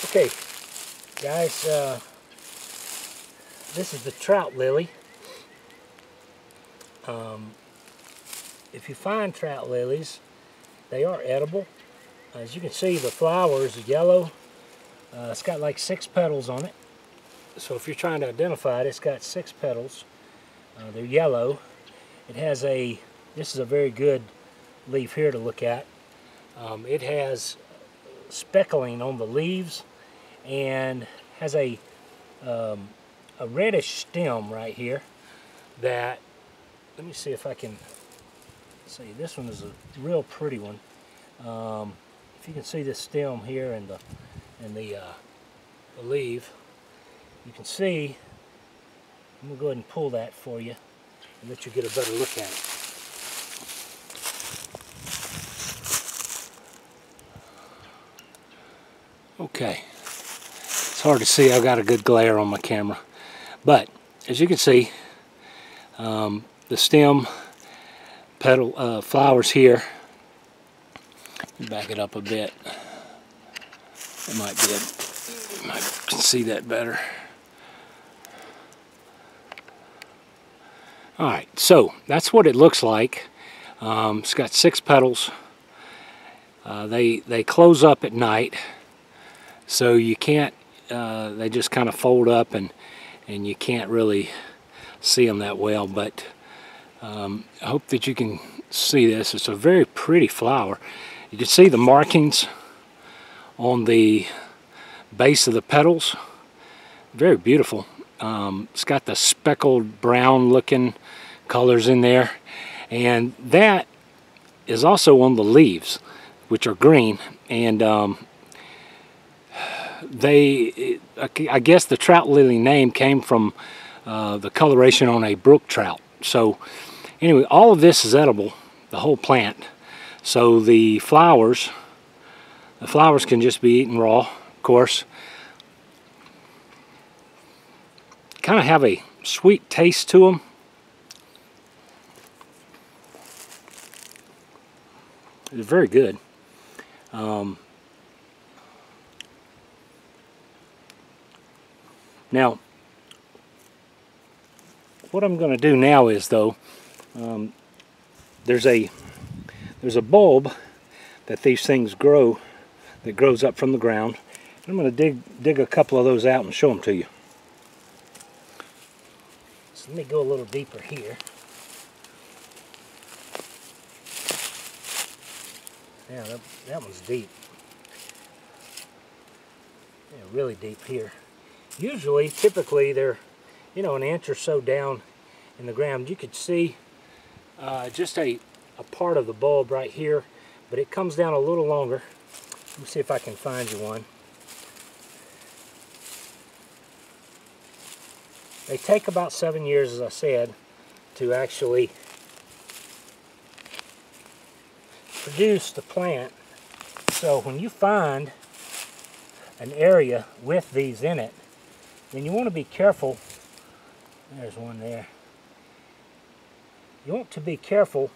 Okay, guys, this is the trout lily. If you find trout lilies, they are edible. As you can see, the flower is yellow. It's got like 6 petals on it. So if you're trying to identify it, it's got 6 petals. They're yellow. It has this is a very good leaf here to look at. It has speckling on the leaves and has a reddish stem right here that, let me see if I can see, this one is a real pretty one. If you can see this stem here and the leaf, you can see, I'm going to go ahead and pull that for you and let you get a better look at it. Okay, it's hard to see, I've got a good glare on my camera, but as you can see, the stem petal flowers here. Back it up a bit. It might be you might see that better. Alright, so that's what it looks like. It's got 6 petals. They close up at night, so you can't, they just kind of fold up and you can't really see them that well, but I hope that you can see this. It's a very pretty flower. You can see the markings on the base of the petals. Very beautiful. It's got the speckled brown looking colors in there, and that is also on the leaves, which are green, and I guess the trout lily name came from the coloration on a brook trout. So anyway, all of this is edible, the whole plant. So the flowers can just be eaten raw, of course. Kind of have a sweet taste to them. It's very good. Now, what I'm going to do now is, though, there's a bulb that these things grow, that grows up from the ground. I'm going to dig a couple of those out and show them to you. So let me go a little deeper here. Yeah, that one's deep. Yeah, really deep here. Usually, typically, they're, you know, an inch or so down in the ground. You could see just a part of the bulb right here, but it comes down a little longer. Let me see if I can find you one. They take about 7 years, as I said, to actually produce the plant. So when you find an area with these in it, then you want to be careful. There's one there. You want to be careful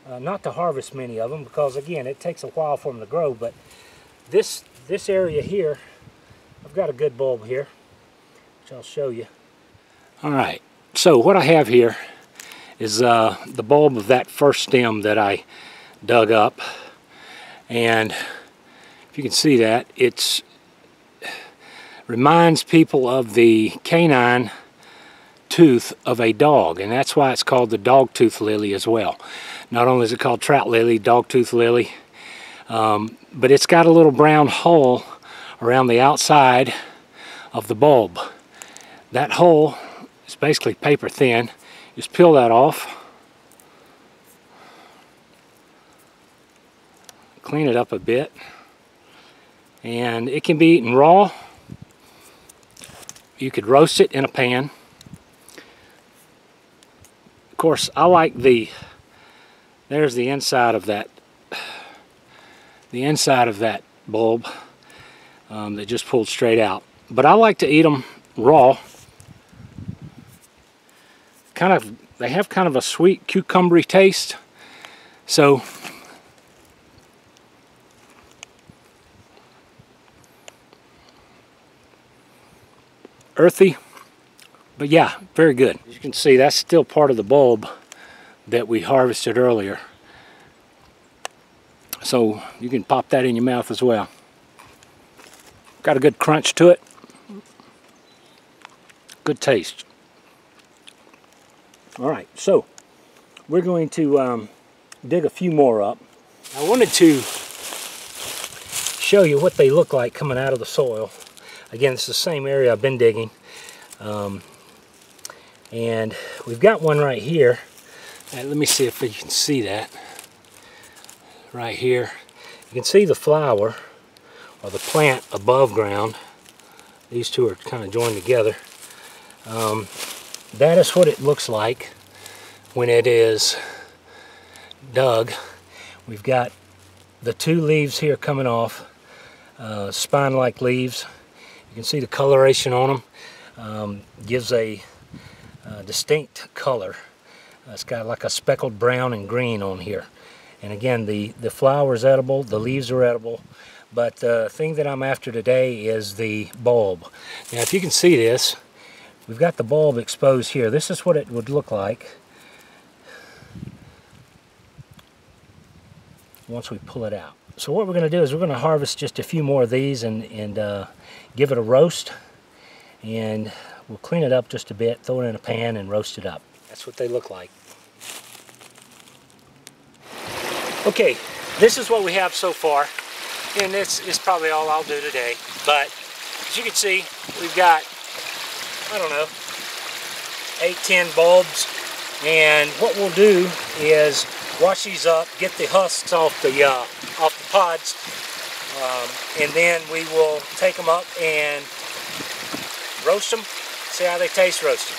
not to harvest many of them, because again, it takes a while for them to grow. But this area here, I've got a good bulb here, which I'll show you. Alright, so what I have here is the bulb of that first stem that I dug up, and if you can see that, it reminds people of the canine tooth of a dog, and that's why it's called the dog-tooth lily as well. Not only is it called trout lily, dog-tooth lily, but it's got a little brown hole around the outside of the bulb. That hole is basically paper thin. Just peel that off, clean it up a bit, and it can be eaten raw. You could roast it in a pan. Of course, I like there's the inside of that bulb that just pulled straight out. But I like to eat them raw. They have kind of a sweet cucumbery taste. So earthy. But yeah, very good. As you can see, that's still part of the bulb that we harvested earlier. So you can pop that in your mouth as well. Got a good crunch to it. Good taste. Alright, so we're going to dig a few more up. I wanted to show you what they look like coming out of the soil. Again, it's the same area I've been digging. And we've got one right here. Let me see if you can see that. Right here. You can see the flower or the plant above ground. These two are kind of joined together. That is what it looks like when it is dug. We've got the two leaves here coming off, spine-like leaves. You can see the coloration on them. Gives a distinct color. It's got like a speckled brown and green on here. And again, the flower is edible, the leaves are edible, but the thing that I'm after today is the bulb. Now if you can see this, we've got the bulb exposed here. This is what it would look like once we pull it out. So what we're going to do is we're going to harvest just a few more of these and give it a roast. And we'll clean it up just a bit, throw it in a pan and roast it up. That's what they look like. Okay, this is what we have so far. And this is probably all I'll do today. But as you can see, we've got, I don't know, 8-10 bulbs. And what we'll do is wash these up, get the husks off the pods, and then we will take them up and roast them, see how they taste roasted.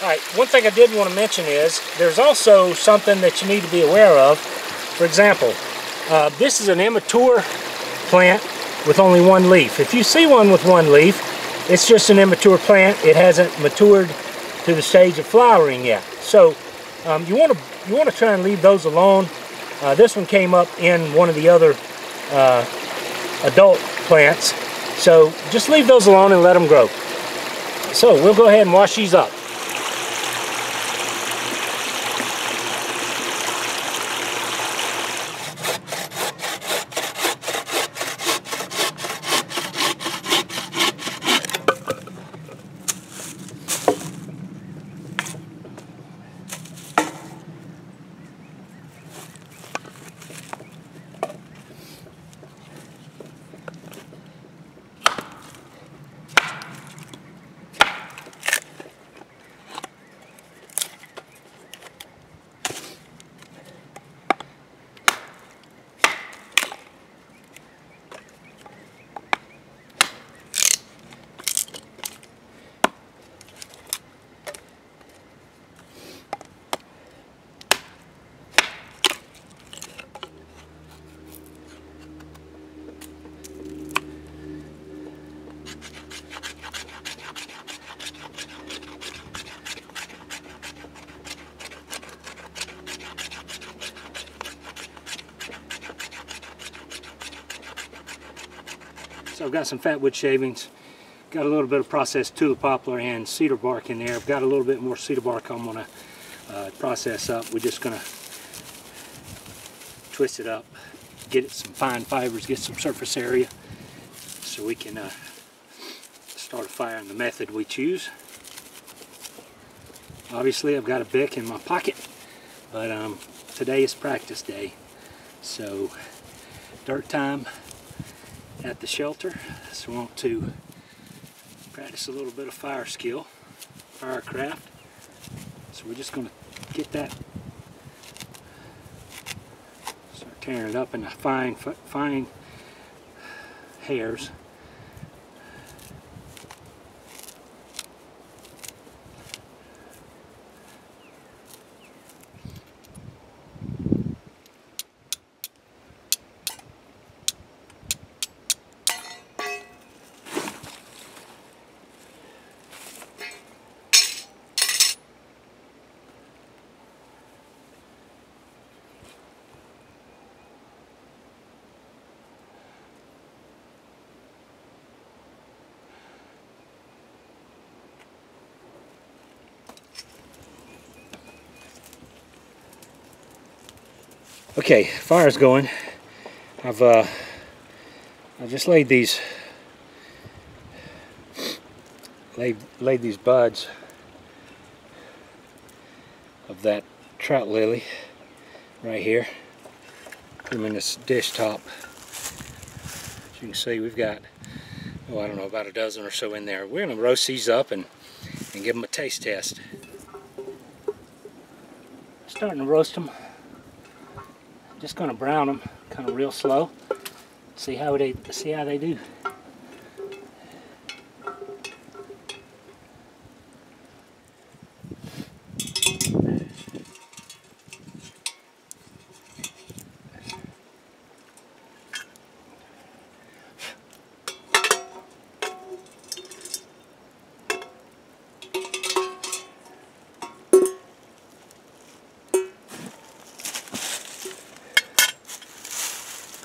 Alright, one thing I did want to mention is there's also something that you need to be aware of. For example, this is an immature plant with only one leaf. If you see one with one leaf, it's just an immature plant. It hasn't matured to the stage of flowering yet. So you want to try and leave those alone. This one came up in one of the other adult plants. So just leave those alone and let them grow. So we'll go ahead and wash these up. So I've got some fatwood shavings, got a little bit of processed tulip poplar and cedar bark in there. I've got a little bit more cedar bark I'm going to process up. We're just going to twist it up, get it some fine fibers, get some surface area so we can start a fire in the method we choose. Obviously I've got a Bic in my pocket, but today is practice day. So dirt time at the shelter, so I want to practice a little bit of fire skill, firecraft. So we're just going to get that, start tearing it up into fine hairs. Okay, fire's going. I've just laid these these buds of that trout lily right here. Put them in this dish top. As you can see, we've got, oh, I don't know, about a dozen or so in there. We're going to roast these up and give them a taste test. Starting to roast them. Just going to brown them, kind of real slow. See how they do.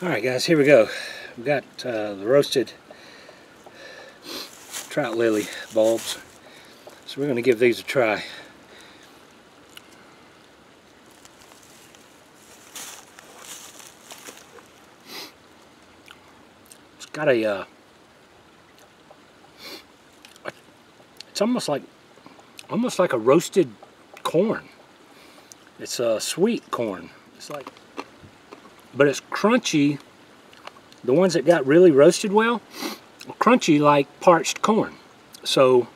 Alright guys, here we go. We've got the roasted trout lily bulbs. So we're going to give these a try. It's got a, it's almost like a roasted corn. It's a sweet corn. It's like, but it's crunchy. The ones that got really roasted well, crunchy like parched corn. So,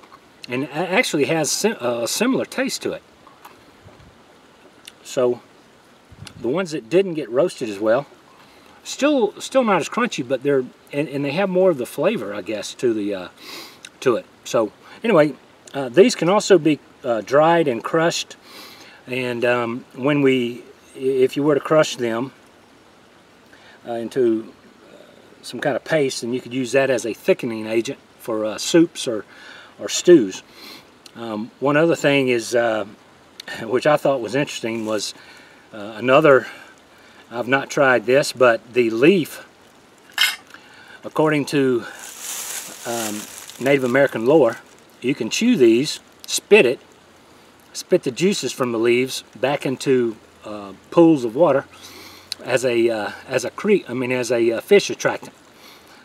and it actually has a similar taste to it. So, the ones that didn't get roasted as well, still not as crunchy, but they're and they have more of the flavor, I guess, to it. So, anyway, these can also be dried and crushed. And if you were to crush them into some kind of paste, and you could use that as a thickening agent for soups or stews. One other thing is, which I thought was interesting, was another, I've not tried this, but the leaf, according to Native American lore, you can chew these, spit the juices from the leaves back into pools of water as a fish attractant.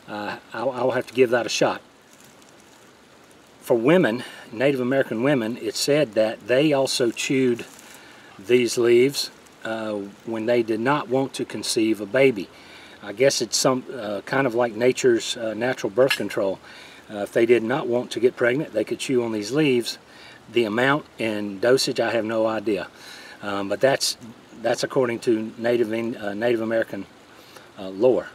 I'll have to give that a shot. For women, Native American women, it's said that they also chewed these leaves when they did not want to conceive a baby. I guess it's some kind of like nature's natural birth control. If they did not want to get pregnant, they could chew on these leaves. The amount and dosage, I have no idea. But that's according to Native American lore.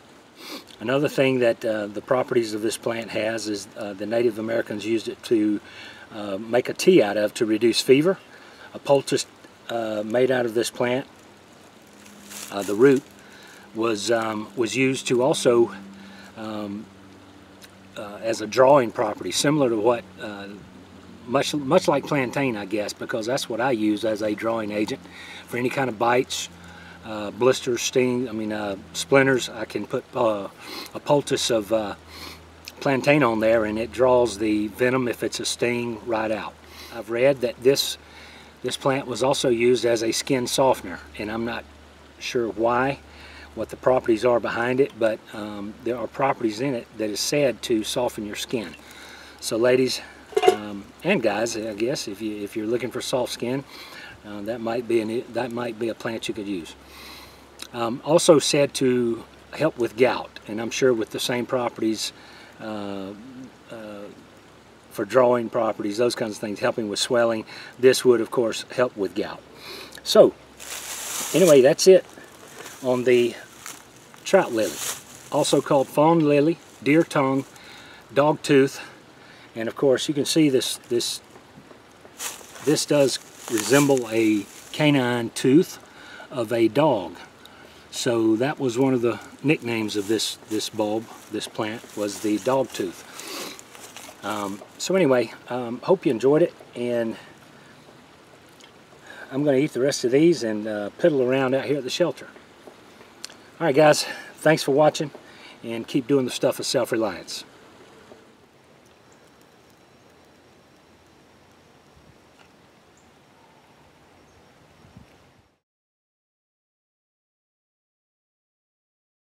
Another thing that the properties of this plant has is the Native Americans used it to make a tea out of to reduce fever. A poultice made out of this plant, the root, was used to also as a drawing property, similar to what much like plantain, I guess, because that's what I use as a drawing agent for any kind of bites, blisters, splinters. I can put a poultice of plantain on there, and it draws the venom, if it's a sting, right out. I've read that this plant was also used as a skin softener, and I'm not sure why, what the properties are behind it, but there are properties in it that is said to soften your skin. So ladies and guys, I guess if you're looking for soft skin, that might be a plant you could use. Also said to help with gout, and I'm sure with the same properties for drawing properties, those kinds of things, helping with swelling. This would, of course, help with gout. So, anyway, that's it on the trout lily, also called fawn lily, deer tongue, dog tooth, and of course you can see this does resemble a canine tooth of a dog. So that was one of the nicknames of this bulb, this plant, was the dog tooth. So anyway, hope you enjoyed it, and I'm going to eat the rest of these and piddle around out here at the shelter. Alright guys, thanks for watching, and keep doing the stuff of self-reliance.